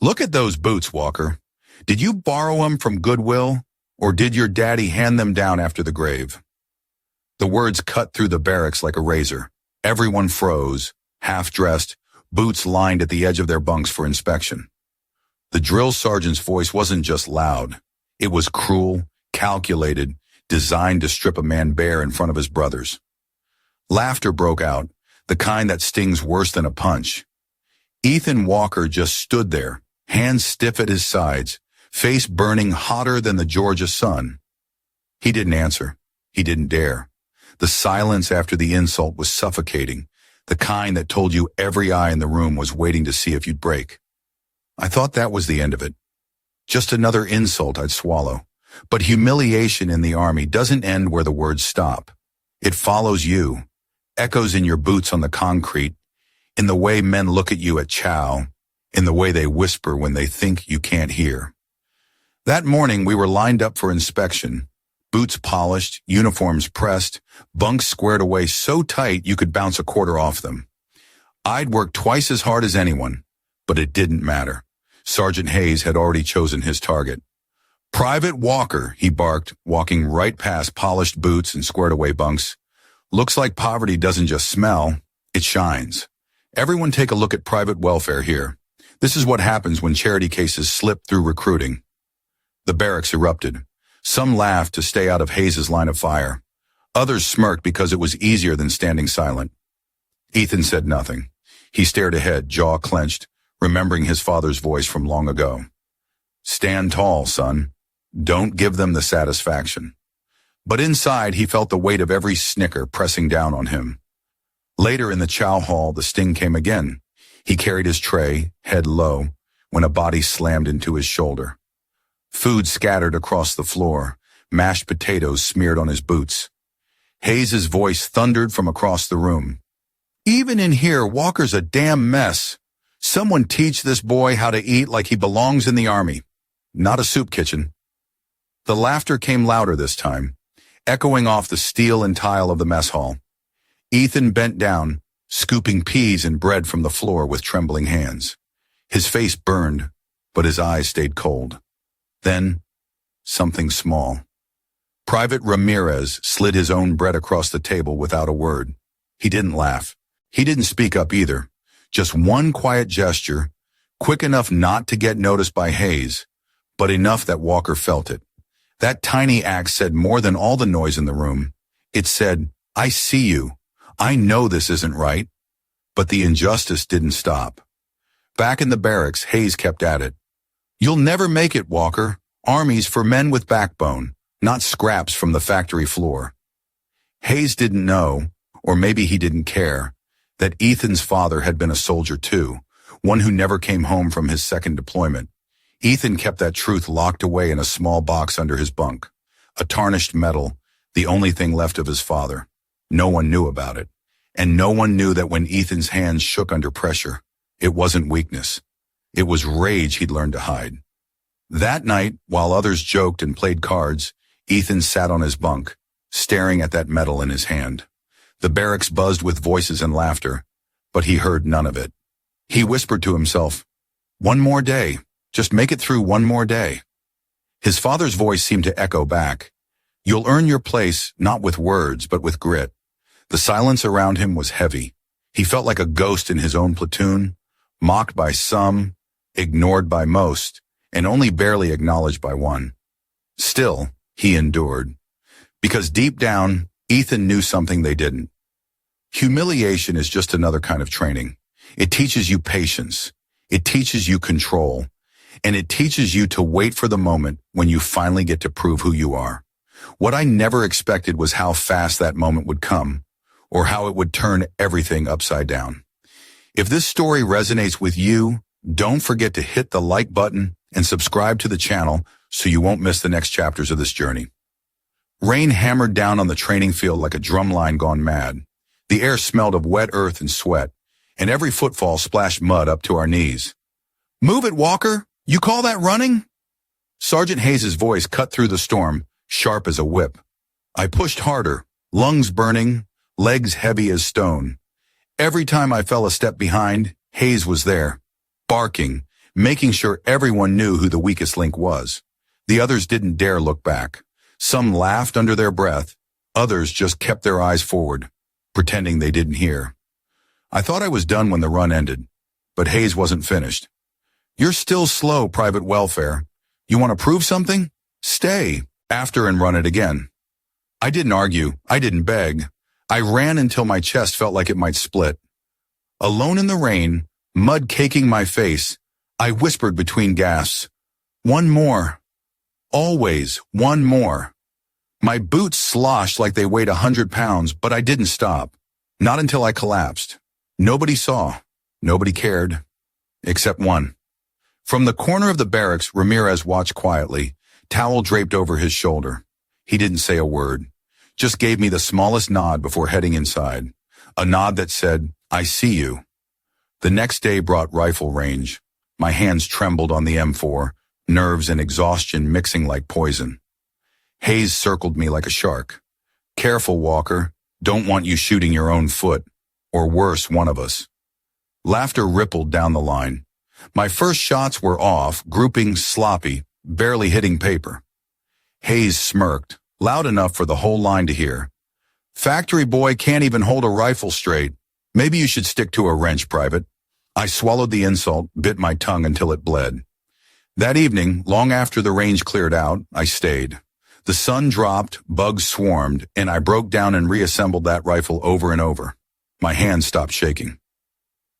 Look at those boots, Walker. Did you borrow them from Goodwill, or did your daddy hand them down after the grave? The words cut through the barracks like a razor. Everyone froze, half-dressed, boots lined at the edge of their bunks for inspection. The drill sergeant's voice wasn't just loud. It was cruel, calculated, designed to strip a man bare in front of his brothers. Laughter broke out, the kind that stings worse than a punch. Ethan Walker just stood there, hands stiff at his sides, face burning hotter than the Georgia sun. He didn't answer. He didn't dare. The silence after the insult was suffocating, the kind that told you every eye in the room was waiting to see if you'd break. I thought that was the end of it. Just another insult I'd swallow. But humiliation in the Army doesn't end where the words stop. It follows you, echoes in your boots on the concrete, in the way men look at you at chow, in the way they whisper when they think you can't hear. That morning we were lined up for inspection, boots polished, uniforms pressed, bunks squared away so tight you could bounce a quarter off them. I'd worked twice as hard as anyone, but it didn't matter. Sergeant Hayes had already chosen his target. "Private Walker," he barked, walking right past polished boots and squared away bunks. "Looks like poverty doesn't just smell, it shines. Everyone take a look at private welfare here. This is what happens when charity cases slip through recruiting." The barracks erupted. Some laughed to stay out of Hayes' line of fire. Others smirked because it was easier than standing silent. Ethan said nothing. He stared ahead, jaw clenched, remembering his father's voice from long ago. "Stand tall, son. Don't give them the satisfaction." But inside, he felt the weight of every snicker pressing down on him. Later in the chow hall, the sting came again. He carried his tray, head low, when a body slammed into his shoulder. Food scattered across the floor, mashed potatoes smeared on his boots. Hayes' voice thundered from across the room. "Even in here, Walker's a damn mess. Someone teach this boy how to eat like he belongs in the Army, not a soup kitchen." The laughter came louder this time, echoing off the steel and tile of the mess hall. Ethan bent down, scooping peas and bread from the floor with trembling hands. His face burned, but his eyes stayed cold. Then, something small. Private Ramirez slid his own bread across the table without a word. He didn't laugh. He didn't speak up either. Just one quiet gesture, quick enough not to get noticed by Hayes, but enough that Walker felt it. That tiny act said more than all the noise in the room. It said, "I see you. I know this isn't right." But the injustice didn't stop. Back in the barracks, Hayes kept at it. "You'll never make it, Walker. Army's for men with backbone, not scraps from the factory floor." Hayes didn't know, or maybe he didn't care, that Ethan's father had been a soldier too, one who never came home from his second deployment. Ethan kept that truth locked away in a small box under his bunk, a tarnished medal, the only thing left of his father. No one knew about it, and no one knew that when Ethan's hands shook under pressure, it wasn't weakness. It was rage he'd learned to hide. That night, while others joked and played cards, Ethan sat on his bunk, staring at that medal in his hand. The barracks buzzed with voices and laughter, but he heard none of it. He whispered to himself, "One more day. Just make it through one more day." His father's voice seemed to echo back. "You'll earn your place, not with words, but with grit." The silence around him was heavy. He felt like a ghost in his own platoon, mocked by some, ignored by most, and only barely acknowledged by one. Still, he endured. Because deep down, Ethan knew something they didn't. Humiliation is just another kind of training. It teaches you patience. It teaches you control. And it teaches you to wait for the moment when you finally get to prove who you are. What I never expected was how fast that moment would come, or how it would turn everything upside down. If this story resonates with you, don't forget to hit the like button and subscribe to the channel so you won't miss the next chapters of this journey. Rain hammered down on the training field like a drumline gone mad. The air smelled of wet earth and sweat, and every footfall splashed mud up to our knees. "Move it, Walker! You call that running?" Sergeant Hayes' voice cut through the storm, sharp as a whip. I pushed harder, lungs burning, legs heavy as stone. Every time I fell a step behind, Hayes was there, barking, making sure everyone knew who the weakest link was. The others didn't dare look back. Some laughed under their breath. Others just kept their eyes forward, pretending they didn't hear. I thought I was done when the run ended, but Hayes wasn't finished. "You're still slow, Private Welfare. You want to prove something? Stay after and run it again." I didn't argue. I didn't beg. I ran until my chest felt like it might split. Alone in the rain, mud caking my face, I whispered between gasps, "One more. Always one more." My boots sloshed like they weighed 100 pounds, but I didn't stop. Not until I collapsed. Nobody saw. Nobody cared. Except one. From the corner of the barracks, Ramirez watched quietly, towel draped over his shoulder. He didn't say a word, just gave me the smallest nod before heading inside. A nod that said, "I see you." The next day brought rifle range. My hands trembled on the M4, nerves and exhaustion mixing like poison. Hayes circled me like a shark. "Careful, Walker. Don't want you shooting your own foot. Or worse, one of us." Laughter rippled down the line. My first shots were off, grouping sloppy, barely hitting paper. Hayes smirked, loud enough for the whole line to hear. "Factory boy can't even hold a rifle straight. Maybe you should stick to a wrench, Private." I swallowed the insult, bit my tongue until it bled. That evening, long after the range cleared out, I stayed. The sun dropped, bugs swarmed, and I broke down and reassembled that rifle over and over. My hands stopped shaking.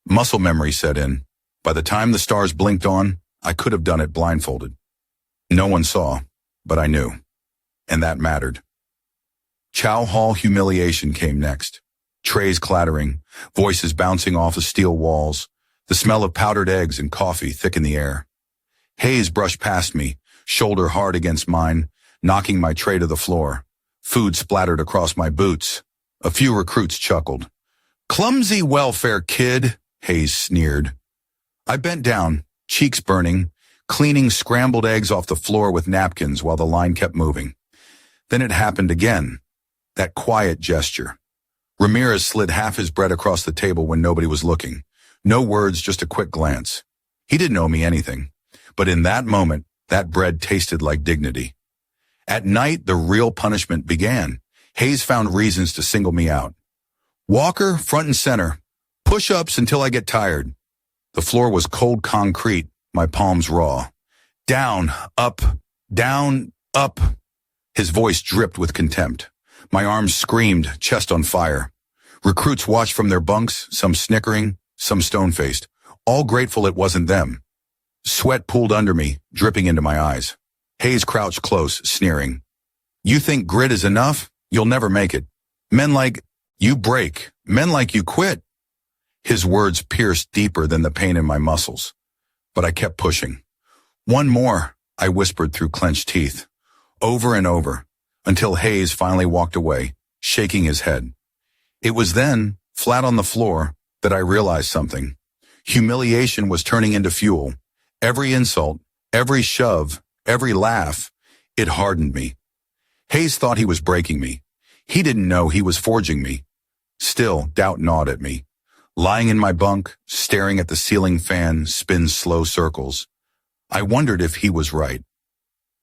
Muscle memory set in. By the time the stars blinked on, I could have done it blindfolded. No one saw, but I knew. And that mattered. Chow hall humiliation came next. Trays clattering, voices bouncing off of steel walls, the smell of powdered eggs and coffee thick in the air. Hayes brushed past me, shoulder hard against mine, knocking my tray to the floor. Food splattered across my boots. A few recruits chuckled. "Clumsy welfare kid," Hayes sneered. I bent down, cheeks burning, cleaning scrambled eggs off the floor with napkins while the line kept moving. Then it happened again. That quiet gesture. Ramirez slid half his bread across the table when nobody was looking. No words, just a quick glance. He didn't owe me anything. But in that moment, that bread tasted like dignity. At night, the real punishment began. Hayes found reasons to single me out. "Walker, front and center. Push-ups until I get tired." The floor was cold concrete, my palms raw. "Down, up, down, up." His voice dripped with contempt. My arms screamed, chest on fire. Recruits watched from their bunks, some snickering, some stone-faced, all grateful it wasn't them. Sweat pooled under me, dripping into my eyes. Hayes crouched close, sneering. "You think grit is enough? You'll never make it. Men like you break. Men like you quit." His words pierced deeper than the pain in my muscles. But I kept pushing. "One more," I whispered through clenched teeth. Over and over, until Hayes finally walked away, shaking his head. It was then, flat on the floor, that I realized something. Humiliation was turning into fuel. Every insult, every shove, every laugh, it hardened me. Hayes thought he was breaking me. He didn't know he was forging me. Still, doubt gnawed at me. Lying in my bunk, staring at the ceiling fan spin slow circles, I wondered if he was right.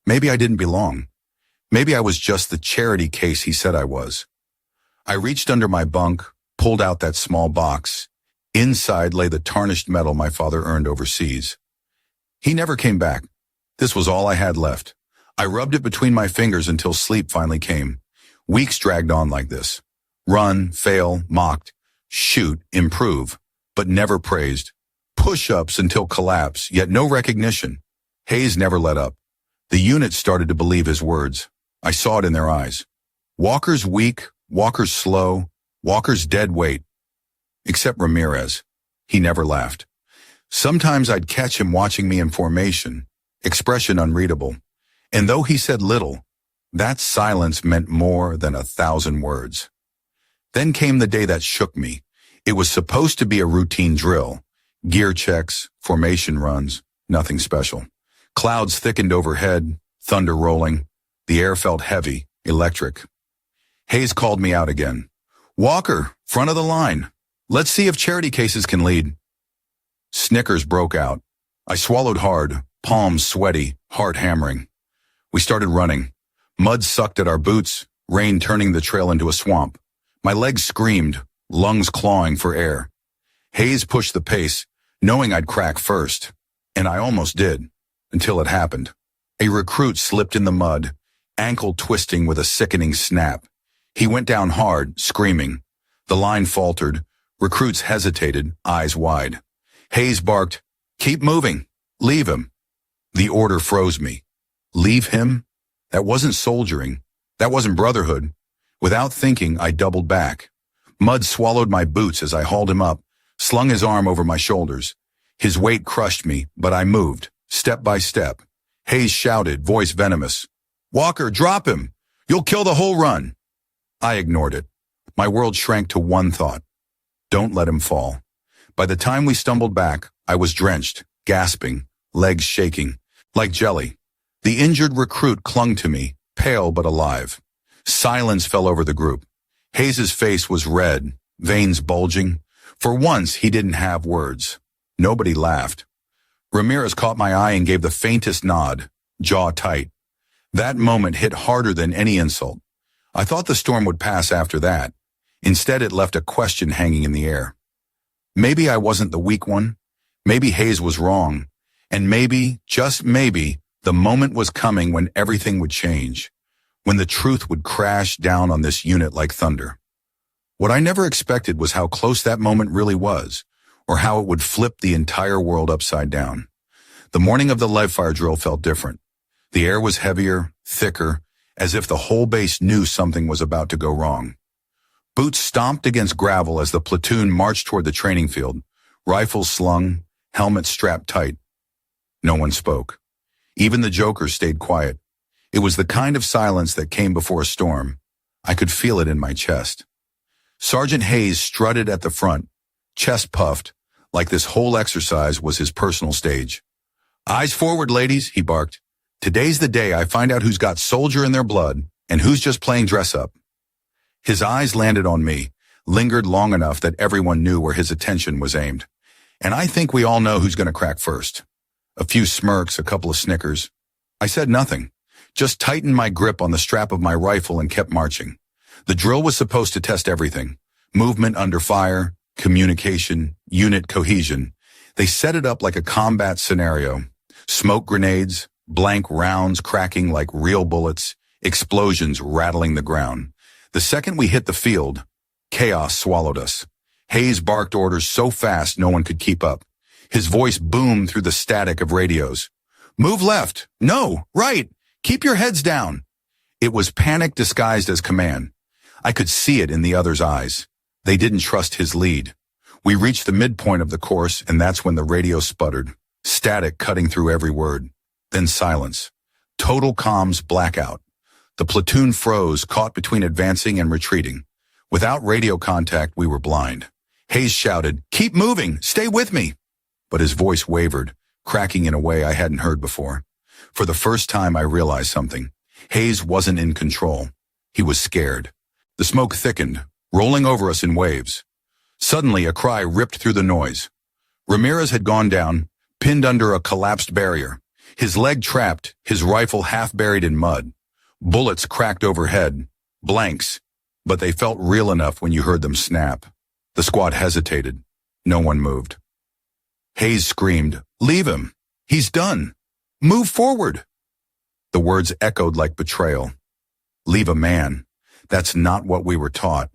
Maybe I didn't belong. Maybe I was just the charity case he said I was. I reached under my bunk, pulled out that small box. Inside lay the tarnished medal my father earned overseas. He never came back. This was all I had left. I rubbed it between my fingers until sleep finally came. Weeks dragged on like this. Run, fail, mocked, shoot, improve, but never praised. Push-ups until collapse, yet no recognition. Hayes never let up. The unit started to believe his words. I saw it in their eyes. Walker's weak, Walker's slow, Walker's dead weight. Except Ramirez. He never laughed. Sometimes I'd catch him watching me in formation, expression unreadable. And though he said little, that silence meant more than 1,000 words. Then came the day that shook me. It was supposed to be a routine drill. Gear checks, formation runs, nothing special. Clouds thickened overhead, thunder rolling. The air felt heavy, electric. Hayes called me out again. "Walker, front of the line. Let's see if charity cases can lead." Snickers broke out. I swallowed hard, palms sweaty, heart hammering. We started running. Mud sucked at our boots, rain turning the trail into a swamp. My legs screamed, lungs clawing for air. Hayes pushed the pace, knowing I'd crack first. And I almost did, until it happened. A recruit slipped in the mud, ankle twisting with a sickening snap. He went down hard, screaming. The line faltered. Recruits hesitated, eyes wide. Hayes barked, "Keep moving. Leave him." The order froze me. Leave him? That wasn't soldiering. That wasn't brotherhood. Without thinking, I doubled back. Mud swallowed my boots as I hauled him up, slung his arm over my shoulders. His weight crushed me, but I moved, step by step. Hayes shouted, voice venomous, "Walker, drop him! You'll kill the whole run!" I ignored it. My world shrank to one thought. Don't let him fall. By the time we stumbled back, I was drenched, gasping, legs shaking, like jelly. The injured recruit clung to me, pale but alive. Silence fell over the group. Hayes's face was red, veins bulging. For once, he didn't have words. Nobody laughed. Ramirez caught my eye and gave the faintest nod, jaw tight. That moment hit harder than any insult. I thought the storm would pass after that. Instead, it left a question hanging in the air. Maybe I wasn't the weak one. Maybe Hayes was wrong. And maybe, just maybe, the moment was coming when everything would change. When the truth would crash down on this unit like thunder. What I never expected was how close that moment really was, or how it would flip the entire world upside down. The morning of the live fire drill felt different. The air was heavier, thicker, as if the whole base knew something was about to go wrong. Boots stomped against gravel as the platoon marched toward the training field, rifles slung, helmets strapped tight. No one spoke. Even the jokers stayed quiet. It was the kind of silence that came before a storm. I could feel it in my chest. Sergeant Hayes strutted at the front, chest puffed, like this whole exercise was his personal stage. "Eyes forward, ladies," he barked. "Today's the day I find out who's got soldier in their blood and who's just playing dress-up." His eyes landed on me, lingered long enough that everyone knew where his attention was aimed. And I think we all know who's going to crack first. A few smirks, a couple of snickers. I said nothing, just tightened my grip on the strap of my rifle and kept marching. The drill was supposed to test everything. Movement under fire, communication, unit cohesion. They set it up like a combat scenario. Smoke grenades, blank rounds cracking like real bullets, explosions rattling the ground. The second we hit the field, chaos swallowed us. Hayes barked orders so fast no one could keep up. His voice boomed through the static of radios. "Move left. No, right. Keep your heads down." It was panic disguised as command. I could see it in the others' eyes. They didn't trust his lead. We reached the midpoint of the course, and that's when the radio sputtered, static cutting through every word. Then silence. Total comms blackout. The platoon froze, caught between advancing and retreating. Without radio contact, we were blind. Hayes shouted, "Keep moving! Stay with me!" But his voice wavered, cracking in a way I hadn't heard before. For the first time, I realized something. Hayes wasn't in control. He was scared. The smoke thickened, rolling over us in waves. Suddenly, a cry ripped through the noise. Ramirez had gone down, pinned under a collapsed barrier. His leg trapped, his rifle half buried in mud. Bullets cracked overhead, blanks, but they felt real enough when you heard them snap. The squad hesitated. No one moved. Hayes screamed, "Leave him! He's done! Move forward!" The words echoed like betrayal. Leave a man. That's not what we were taught.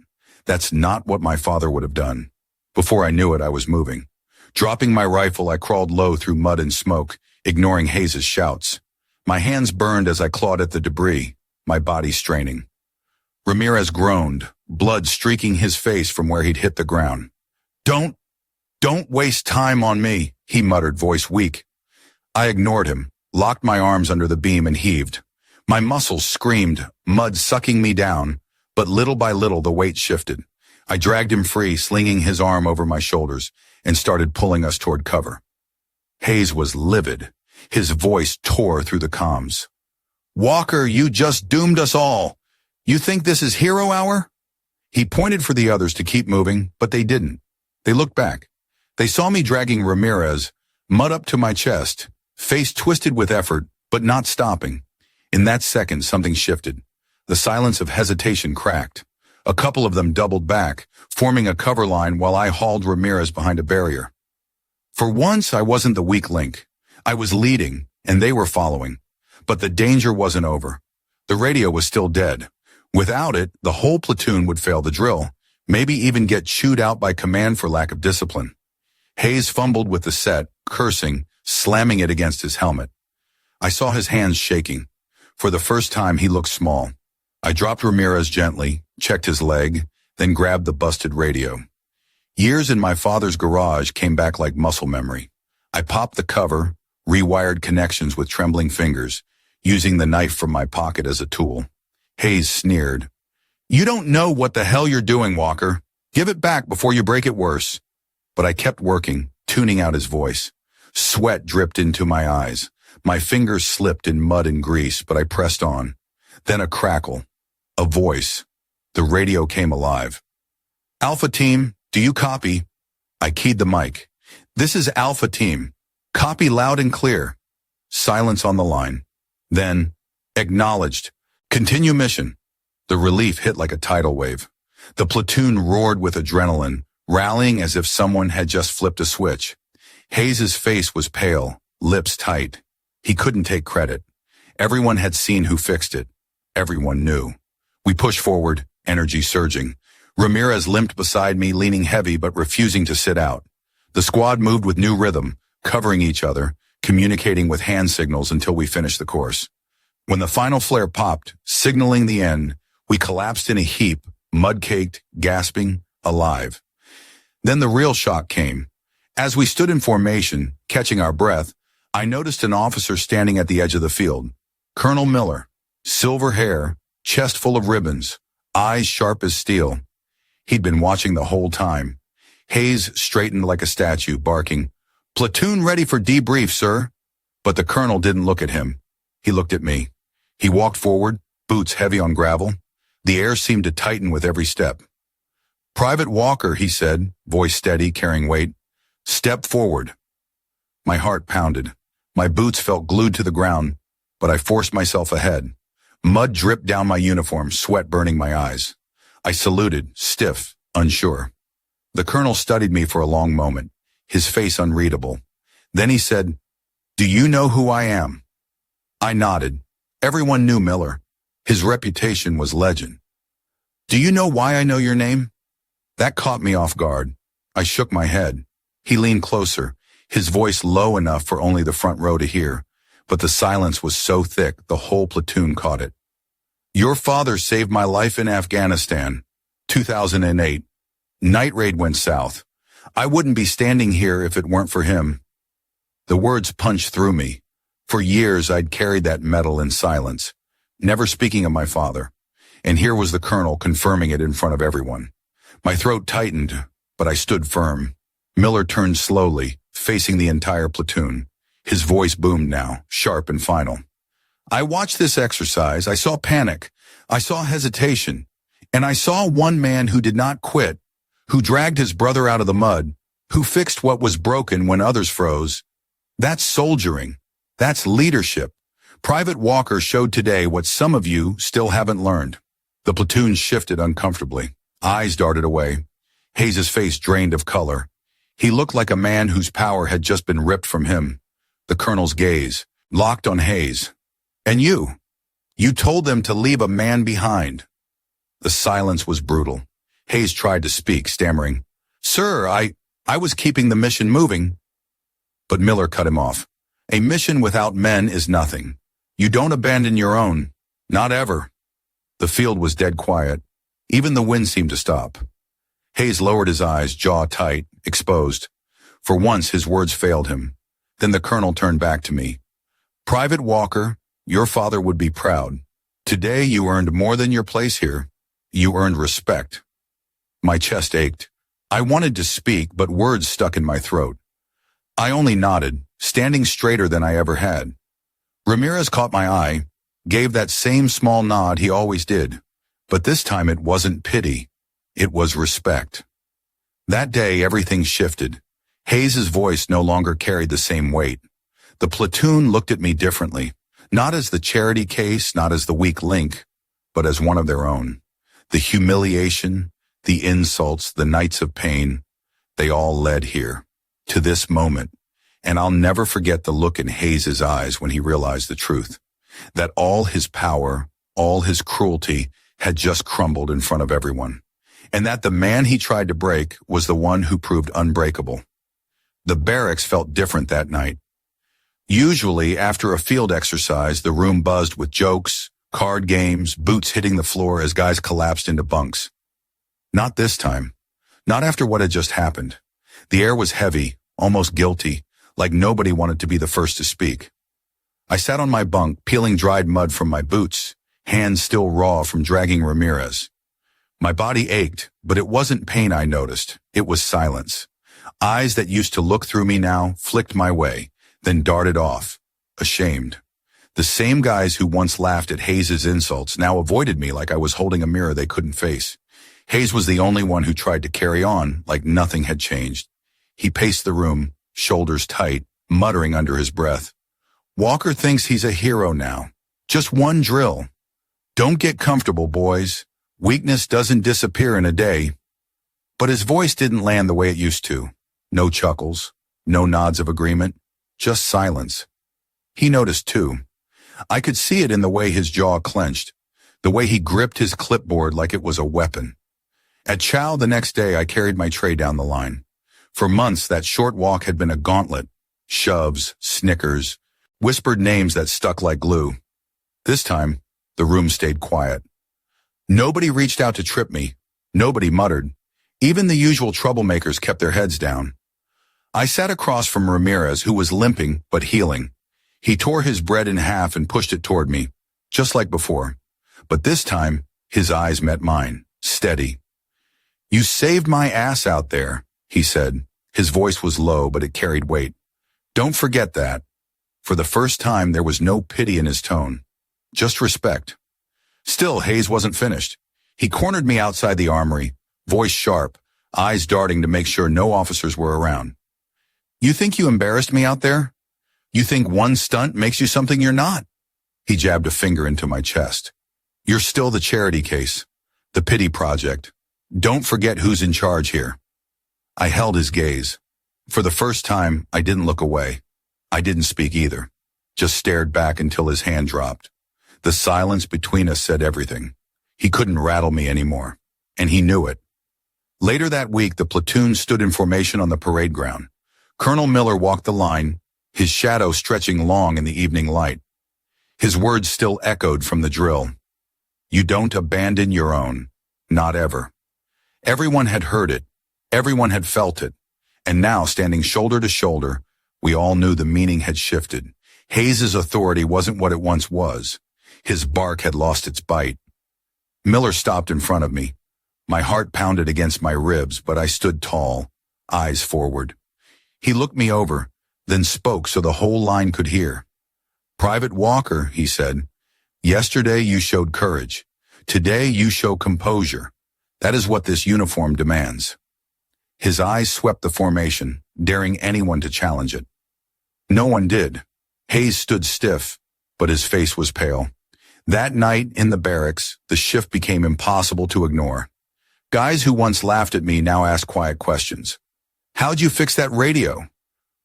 That's not what my father would have done. Before I knew it, I was moving. Dropping my rifle, I crawled low through mud and smoke, ignoring Hayes' shouts. My hands burned as I clawed at the debris, my body straining. Ramirez groaned, blood streaking his face from where he'd hit the ground. Don't waste time on me," he muttered, voice weak. I ignored him, locked my arms under the beam and heaved. My muscles screamed, mud sucking me down, but little by little the weight shifted. I dragged him free, slinging his arm over my shoulders, and started pulling us toward cover. Hayes was livid. His voice tore through the comms. "Walker, you just doomed us all. You think this is hero hour?" He pointed for the others to keep moving, but they didn't. They looked back. They saw me dragging Ramirez, mud up to my chest, face twisted with effort, but not stopping. In that second, something shifted. The silence of hesitation cracked. A couple of them doubled back, forming a cover line while I hauled Ramirez behind a barrier. For once, I wasn't the weak link. I was leading, and they were following. But the danger wasn't over. The radio was still dead. Without it, the whole platoon would fail the drill, maybe even get chewed out by command for lack of discipline. Hayes fumbled with the set, cursing, slamming it against his helmet. I saw his hands shaking. For the first time, he looked small. I dropped Ramirez gently, checked his leg, then grabbed the busted radio. Years in my father's garage came back like muscle memory. I popped the cover, rewired connections with trembling fingers, using the knife from my pocket as a tool. Hayes sneered. "You don't know what the hell you're doing, Walker. Give it back before you break it worse." But I kept working, tuning out his voice. Sweat dripped into my eyes. My fingers slipped in mud and grease, but I pressed on. Then a crackle. A voice. The radio came alive. "Alpha Team, do you copy?" I keyed the mic. "This is Alpha Team. Copy loud and clear." Silence on the line. Then, "Acknowledged. Continue mission." The relief hit like a tidal wave. The platoon roared with adrenaline, rallying as if someone had just flipped a switch. Hayes's face was pale, lips tight. He couldn't take credit. Everyone had seen who fixed it. Everyone knew. We pushed forward, energy surging. Ramirez limped beside me, leaning heavy but refusing to sit out. The squad moved with new rhythm, covering each other, communicating with hand signals until we finished the course. When the final flare popped, signaling the end, we collapsed in a heap, mud-caked, gasping, alive. Then the real shock came. As we stood in formation, catching our breath, I noticed an officer standing at the edge of the field. Colonel Miller, silver hair, chest full of ribbons, eyes sharp as steel. He'd been watching the whole time. Hayes straightened like a statue, barking, "Platoon ready for debrief, sir." But the colonel didn't look at him. He looked at me. He walked forward, boots heavy on gravel. The air seemed to tighten with every step. "Private Walker," he said, voice steady, carrying weight. "Step forward." My heart pounded. My boots felt glued to the ground, but I forced myself ahead. Mud dripped down my uniform, sweat burning my eyes. I saluted, stiff, unsure. The colonel studied me for a long moment, his face unreadable. Then he said, "Do you know who I am?" I nodded. Everyone knew Miller. His reputation was legend. "Do you know why I know your name?" That caught me off guard. I shook my head. He leaned closer, his voice low enough for only the front row to hear, but the silence was so thick the whole platoon caught it. "Your father saved my life in Afghanistan, 2008. Night raid went south. I wouldn't be standing here if it weren't for him." The words punched through me. For years I'd carried that medal in silence, never speaking of my father. And here was the colonel confirming it in front of everyone. My throat tightened, but I stood firm. Miller turned slowly, facing the entire platoon. His voice boomed now, sharp and final. "I watched this exercise. I saw panic. I saw hesitation. And I saw one man who did not quit, who dragged his brother out of the mud, who fixed what was broken when others froze. That's soldiering. That's leadership. Private Walker showed today what some of you still haven't learned." The platoon shifted uncomfortably. Eyes darted away. Hayes' face drained of color. He looked like a man whose power had just been ripped from him. The colonel's gaze locked on Hayes. "And you? You told them to leave a man behind." The silence was brutal. Hayes tried to speak, stammering, "Sir, I was keeping the mission moving." But Miller cut him off. "A mission without men is nothing. You don't abandon your own. Not ever." The field was dead quiet. Even the wind seemed to stop. Hayes lowered his eyes, jaw tight, exposed. For once, his words failed him. Then the colonel turned back to me. "Private Walker, your father would be proud. Today you earned more than your place here. You earned respect." My chest ached. I wanted to speak, but words stuck in my throat. I only nodded, standing straighter than I ever had. Ramirez caught my eye, gave that same small nod he always did. But this time it wasn't pity. It was respect. That day everything shifted. Hayes's voice no longer carried the same weight. The platoon looked at me differently, not as the charity case, not as the weak link, but as one of their own. The humiliation, the insults, the nights of pain, they all led here, to this moment. And I'll never forget the look in Hayes's eyes when he realized the truth, that all his power, all his cruelty had just crumbled in front of everyone, and that the man he tried to break was the one who proved unbreakable. The barracks felt different that night. Usually, after a field exercise, the room buzzed with jokes, card games, boots hitting the floor as guys collapsed into bunks. Not this time. Not after what had just happened. The air was heavy, almost guilty, like nobody wanted to be the first to speak. I sat on my bunk, peeling dried mud from my boots, hands still raw from dragging Ramirez. My body ached, but it wasn't pain I noticed. It was silence. Eyes that used to look through me now flicked my way, then darted off, ashamed. The same guys who once laughed at Hayes's insults now avoided me like I was holding a mirror they couldn't face. Hayes was the only one who tried to carry on like nothing had changed. He paced the room, shoulders tight, muttering under his breath. Walker thinks he's a hero now. Just one drill. Don't get comfortable, boys. Weakness doesn't disappear in a day. But his voice didn't land the way it used to. No chuckles, no nods of agreement, just silence. He noticed too. I could see it in the way his jaw clenched, the way he gripped his clipboard like it was a weapon. At chow the next day, I carried my tray down the line. For months, that short walk had been a gauntlet. Shoves, snickers, whispered names that stuck like glue. This time, the room stayed quiet. Nobody reached out to trip me. Nobody muttered. Even the usual troublemakers kept their heads down. I sat across from Ramirez, who was limping but healing. He tore his bread in half and pushed it toward me, just like before. But this time, his eyes met mine, steady. You saved my ass out there, he said. His voice was low, but it carried weight. Don't forget that. For the first time, there was no pity in his tone, just respect. Still, Hayes wasn't finished. He cornered me outside the armory, voice sharp, eyes darting to make sure no officers were around. You think you embarrassed me out there? You think one stunt makes you something you're not? He jabbed a finger into my chest. You're still the charity case, the pity project. Don't forget who's in charge here. I held his gaze. For the first time, I didn't look away. I didn't speak either, just stared back until his hand dropped. The silence between us said everything. He couldn't rattle me anymore, and he knew it. Later that week, the platoon stood in formation on the parade ground. Colonel Miller walked the line, his shadow stretching long in the evening light. His words still echoed from the drill. You don't abandon your own, not ever. Everyone had heard it, everyone had felt it, and now, standing shoulder to shoulder, we all knew the meaning had shifted. Hayes's authority wasn't what it once was. His bark had lost its bite. Miller stopped in front of me. My heart pounded against my ribs, but I stood tall, eyes forward. He looked me over, then spoke so the whole line could hear. Private Walker, he said, yesterday you showed courage. Today you show composure. That is what this uniform demands. His eyes swept the formation, daring anyone to challenge it. No one did. Hayes stood stiff, but his face was pale. That night in the barracks, the shift became impossible to ignore. Guys who once laughed at me now asked quiet questions. How'd you fix that radio?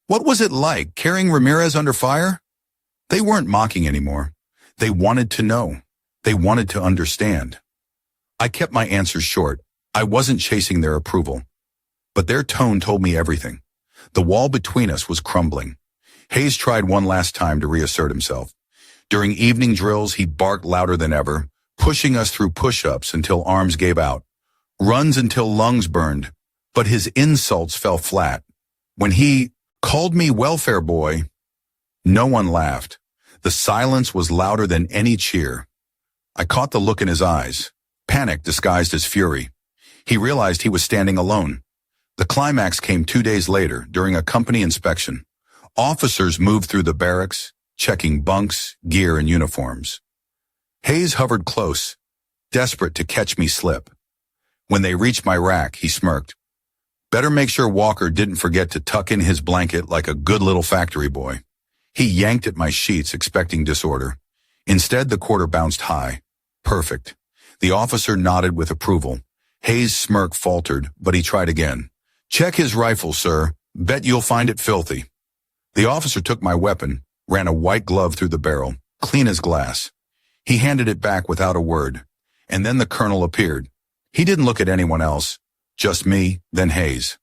What was it like, carrying Ramirez under fire? They weren't mocking anymore. They wanted to know. They wanted to understand. I kept my answers short. I wasn't chasing their approval. But their tone told me everything. The wall between us was crumbling. Hayes tried one last time to reassert himself. During evening drills, he barked louder than ever, pushing us through push-ups until arms gave out, runs until lungs burned. But his insults fell flat. When he called me welfare boy, no one laughed. The silence was louder than any cheer. I caught the look in his eyes, panic disguised as fury. He realized he was standing alone. The climax came 2 days later during a company inspection. Officers moved through the barracks, checking bunks, gear, and uniforms. Hayes hovered close, desperate to catch me slip. When they reached my rack, he smirked. Better make sure Walker didn't forget to tuck in his blanket like a good little factory boy. He yanked at my sheets, expecting disorder. Instead, the quarter bounced high. Perfect. The officer nodded with approval. Hayes' smirk faltered, but he tried again. Check his rifle, sir. Bet you'll find it filthy. The officer took my weapon, ran a white glove through the barrel, clean as glass. He handed it back without a word, and then the colonel appeared. He didn't look at anyone else, just me, then Hayes.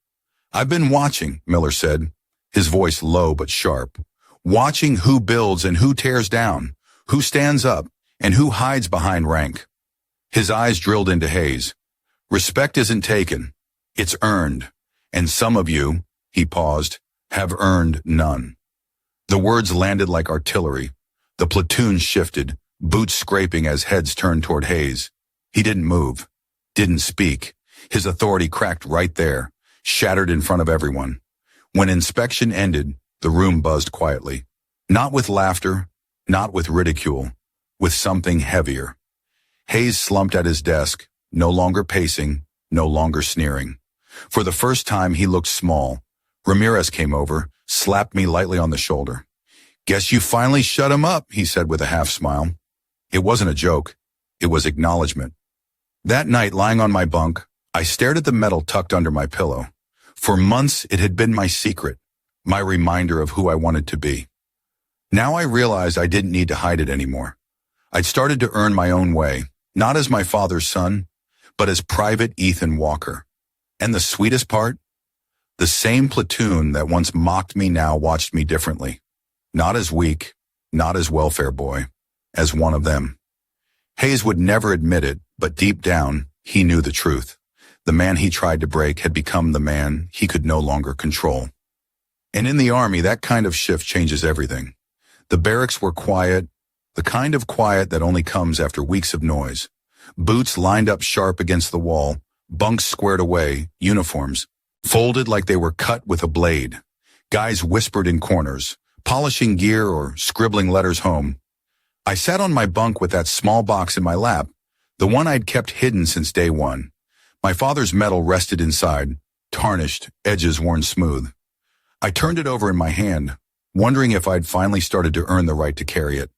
I've been watching, Miller said, his voice low but sharp. Watching who builds and who tears down, who stands up and who hides behind rank. His eyes drilled into Hayes. Respect isn't taken, it's earned, and some of you, he paused, have earned none. The words landed like artillery. The platoon shifted, boots scraping as heads turned toward Hayes. He didn't move, didn't speak. His authority cracked right there, shattered in front of everyone. When inspection ended, the room buzzed quietly. Not with laughter, not with ridicule, with something heavier. Hayes slumped at his desk, no longer pacing, no longer sneering. For the first time, he looked small. Ramirez came over, slapped me lightly on the shoulder. Guess you finally shut him up, he said with a half smile. It wasn't a joke. It was acknowledgement. That night, lying on my bunk, I stared at the metal tucked under my pillow. For months, it had been my secret, my reminder of who I wanted to be. Now I realized I didn't need to hide it anymore. I'd started to earn my own way, not as my father's son, but as Private Ethan Walker. And the sweetest part? The same platoon that once mocked me now watched me differently. Not as weak, not as welfare boy, as one of them. Hayes would never admit it, but deep down, he knew the truth. The man he tried to break had become the man he could no longer control. And in the Army, that kind of shift changes everything. The barracks were quiet, the kind of quiet that only comes after weeks of noise. Boots lined up sharp against the wall, bunks squared away, uniforms folded like they were cut with a blade. Guys whispered in corners, polishing gear or scribbling letters home. I sat on my bunk with that small box in my lap, the one I'd kept hidden since day one. My father's medal rested inside, tarnished, edges worn smooth. I turned it over in my hand, wondering if I'd finally started to earn the right to carry it.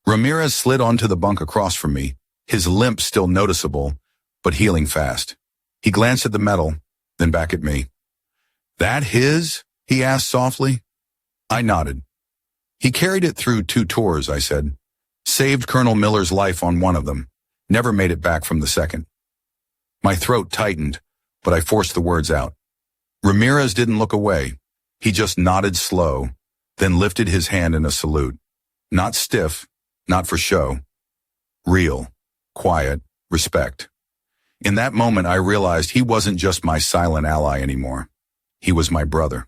Ramirez slid onto the bunk across from me, his limp still noticeable, but healing fast. He glanced at the medal, then back at me. That his? He asked softly. I nodded. He carried it through 2 tours, I said. Saved Colonel Miller's life on one of them. Never made it back from the second. My throat tightened, but I forced the words out. Ramirez didn't look away. He just nodded slow, then lifted his hand in a salute. Not stiff, not for show. Real, quiet, respect. In that moment, I realized he wasn't just my silent ally anymore. He was my brother.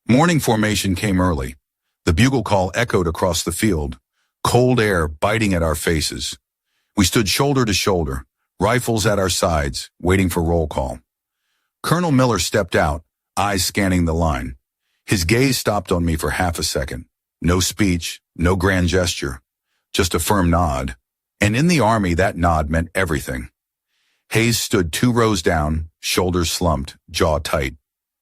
Morning formation came early. The bugle call echoed across the field, cold air biting at our faces. We stood shoulder to shoulder, rifles at our sides, waiting for roll call. Colonel Miller stepped out, eyes scanning the line. His gaze stopped on me for half a second. No speech, no grand gesture, just a firm nod. And in the Army, that nod meant everything. Hayes stood 2 rows down, shoulders slumped, jaw tight.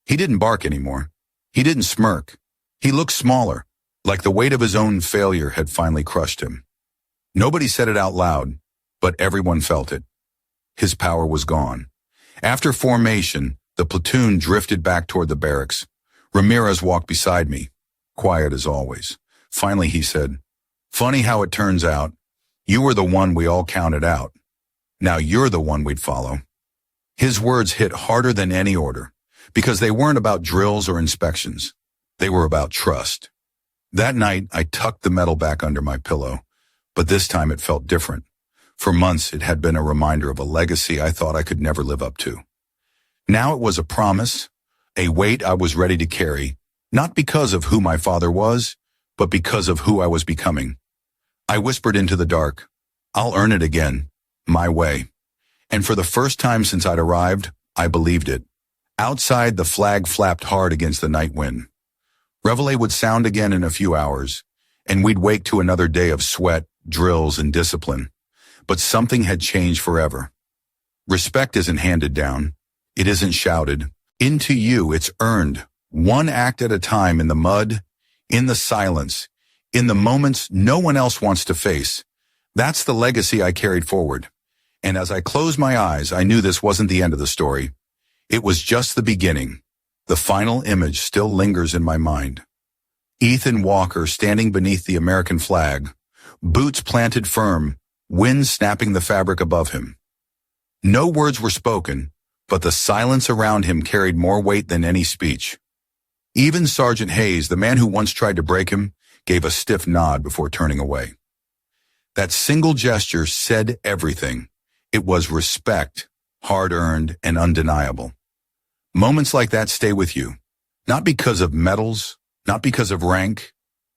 He didn't bark anymore. He didn't smirk. He looked smaller, like the weight of his own failure had finally crushed him. Nobody said it out loud, but everyone felt it. His power was gone. After formation, the platoon drifted back toward the barracks. Ramirez walked beside me, quiet as always. Finally, he said, "Funny how it turns out. You were the one we all counted out. Now you're the one we'd follow." His words hit harder than any order, because they weren't about drills or inspections. They were about trust. That night, I tucked the medal back under my pillow, but this time it felt different. For months, it had been a reminder of a legacy I thought I could never live up to. Now it was a promise, a weight I was ready to carry, not because of who my father was, but because of who I was becoming. I whispered into the dark, "I'll earn it again, my way." And for the first time since I'd arrived, I believed it. Outside, the flag flapped hard against the night wind. Reveille would sound again in a few hours, and we'd wake to another day of sweat, drills, and discipline. But something had changed forever. Respect isn't handed down. It isn't shouted. Into you, it's earned, one act at a time in the mud, in the silence, in the moments no one else wants to face. That's the legacy I carried forward. And as I closed my eyes, I knew this wasn't the end of the story. It was just the beginning. The final image still lingers in my mind. Ethan Walker standing beneath the American flag, boots planted firm, wind snapping the fabric above him. No words were spoken, but the silence around him carried more weight than any speech. Even Sergeant Hayes, the man who once tried to break him, gave a stiff nod before turning away. That single gesture said everything. It was respect, hard-earned and undeniable. Moments like that stay with you, not because of medals, not because of rank,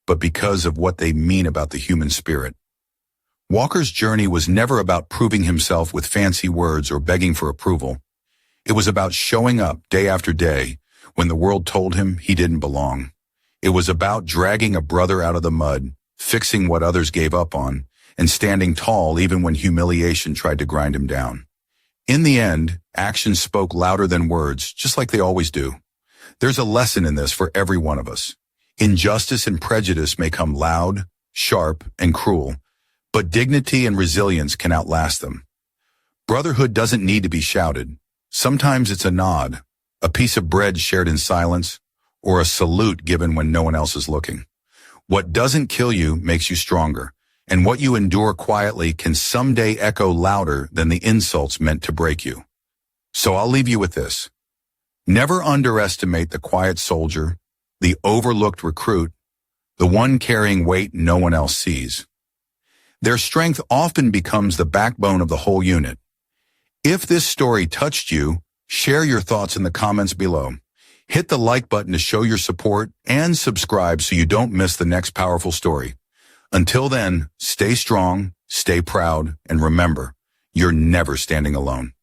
but because of what they mean about the human spirit. Walker's journey was never about proving himself with fancy words or begging for approval. It was about showing up day after day when the world told him he didn't belong. It was about dragging a brother out of the mud, fixing what others gave up on, and standing tall even when humiliation tried to grind him down. In the end, actions spoke louder than words, just like they always do. There's a lesson in this for every one of us. Injustice and prejudice may come loud, sharp, and cruel, but dignity and resilience can outlast them. Brotherhood doesn't need to be shouted. Sometimes it's a nod, a piece of bread shared in silence, or a salute given when no one else is looking. What doesn't kill you makes you stronger, and what you endure quietly can someday echo louder than the insults meant to break you. So I'll leave you with this. Never underestimate the quiet soldier, the overlooked recruit, the one carrying weight no one else sees. Their strength often becomes the backbone of the whole unit. If this story touched you, share your thoughts in the comments below. Hit the like button to show your support and subscribe so you don't miss the next powerful story. Until then, stay strong, stay proud, and remember, you're never standing alone.